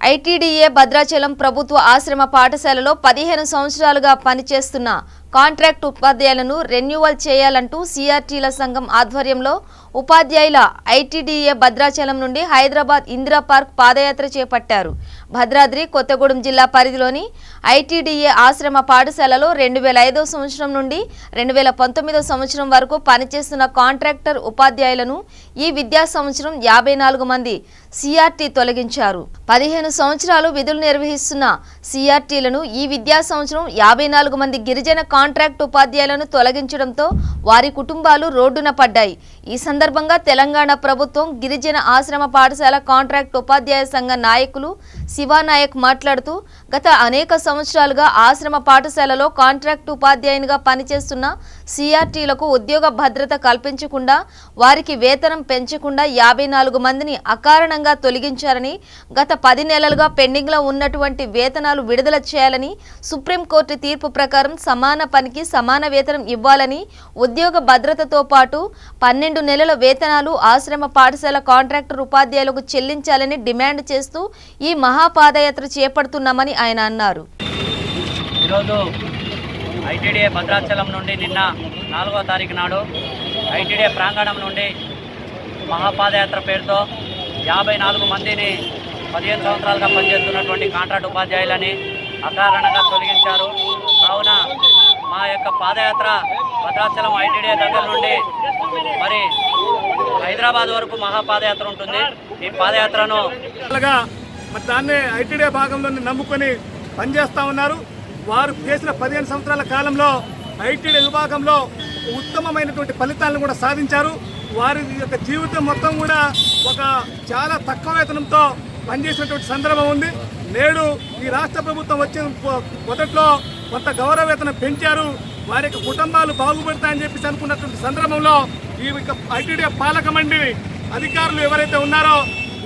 ITDA Bhadrachalam ప్రభుత్వ ఆశ్రమ పాఠశాలలో 15 సంవత్సరాలుగా పనిచేస్తున్న కాంట్రాక్ట్ ఉపాధ్యాయులను రెన్యువల్ చేయాలంటూ సిఆర్టీల సంఘం ఆధ్వర్యంలో ఉపాధ్యాయుల ఐటీడీఏ భద్రాచలం నుండి హైదరాబాద్ ఇందిరా పార్క్ పాదయాత్ర చేపట్టారు. భద్రాద్రి కొత్తగూడెం జిల్లా పరిధిలోని ఐటీడీఏ ఆశ్రమ పాఠశాలలో 2005 సంవత్సరం నుండి 2019 సంవత్సరం వరకు పనిచేస్తున్న కాంట్రాక్టర్ ఉపాధ్యాయులను ఈ విద్యా సంవత్సరం 54 మంది సిఆర్టీ తొలగించారు. 15 సంవత్సరాలు విధులు నిర్వహిస్తున్న సిఆర్టీలను ఈ విద్యా సంవత్సరం 54 మంది గిరిజన కాంట్రాక్ట్ ఉపాధ్యాయులను తొలగించడంతో వారి కుటుంబాలు రోడ్డున పడ్డాయి. ఈ సందర్భంగా తెలంగాణ ప్రభుత్వం గిరిజన ఆశ్రమ పాఠశాల కాంట్రాక్ట్ ఉపాధ్యాయ సంఘ నాయకులు శివానాయక్ మాట్లాడుతూ గత అనేక సంవత్సరాలుగా ఆశ్రమ పాఠశాలలో కాంట్రాక్ట్ ఉపాధ్యాయునిగా పనిచేస్తున్న సిఆర్టీలకు ఉద్యోగ భద్రత కల్పించకుండా వారికి వేతనం పెంచకుండా 54 మందిని అకారణంగా తొలగించారని, గత 10 నెలలుగా పెండింగ్లో ఉన్నటువంటి వేతనాలు విడుదల చేయాలని, సుప్రీంకోర్టు తీర్పు ప్రకారం సమాన పనికి సమాన వేతనం ఇవ్వాలని, ఉద్యోగ భద్రతతో పాటు 12 నెలల వేతనాలు ఆశ్రమ పాఠశాల కాంట్రాక్టర్ ఉపాధ్యాయులకు చెల్లించాలని డిమాండ్ చేస్తూ ఈ మహాపాదయాత్ర చేపడుతున్నామని ఆయన అన్నారు. ఈరోజు ఐటీడీఏ భద్రాచలం నుండి నిన్న 4వ తారీఖు నాడు ఐటీడీఏ ప్రాంగణం నుండి మహాపాదయాత్ర పేరుతో 54 మందిని 15 సంవత్సరాలుగా పనిచేస్తున్నటువంటి కాంట్రాక్ట్ ఉపాధ్యాయులని అకారణంగా తొలగించారు. కావున మా యొక్క పాదయాత్ర భద్రాచలం ఐటీడీఏ దగ్గర నుండి మరి హైదరాబాద్ వరకు మహాపాదయాత్ర ఉంటుంది. ఈ పాదయాత్రను దాన్ని ఐటీడీఏ భాగంలో నమ్ముకొని పనిచేస్తూ ఉన్నారు. వారు చేసిన 15 సంవత్సరాల కాలంలో ఐటీడీఏ విభాగంలో ఉత్తమమైనటువంటి ఫలితాలను కూడా సాధించారు. వారి యొక్క జీవితం మొత్తం కూడా ఒక చాలా తక్కువ వేతనంతో పనిచేసినటువంటి సందర్భం ఉంది. నేడు ఈ రాష్ట్ర ప్రభుత్వం వచ్చిన మొదట్లో కొంత గౌరవ వేతనం పెంచారు. వారి యొక్క కుటుంబాలు బాగుపడతాయని చెప్పేసి అనుకున్నటువంటి సందర్భంలో ఈ ఐటీడీఏ పాలక మండలి అధికారులు ఎవరైతే ఉన్నారో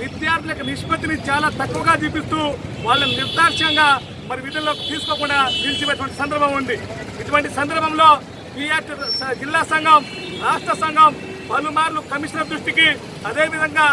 విద్యార్థుల యొక్క నిష్పత్తిని చాలా తక్కువగా చూపిస్తూ వాళ్ళని నిర్దాక్ష్యంగా మరి విధుల్లోకి తీసుకోకుండా నిలిచిపెట్టినటువంటి సందర్భం ఉంది. ఇటువంటి సందర్భంలో సిఆర్టీ జిల్లా సంఘం, రాష్ట్ర సంఘం పలుమార్లు కమిషనర్ దృష్టికి, అదేవిధంగా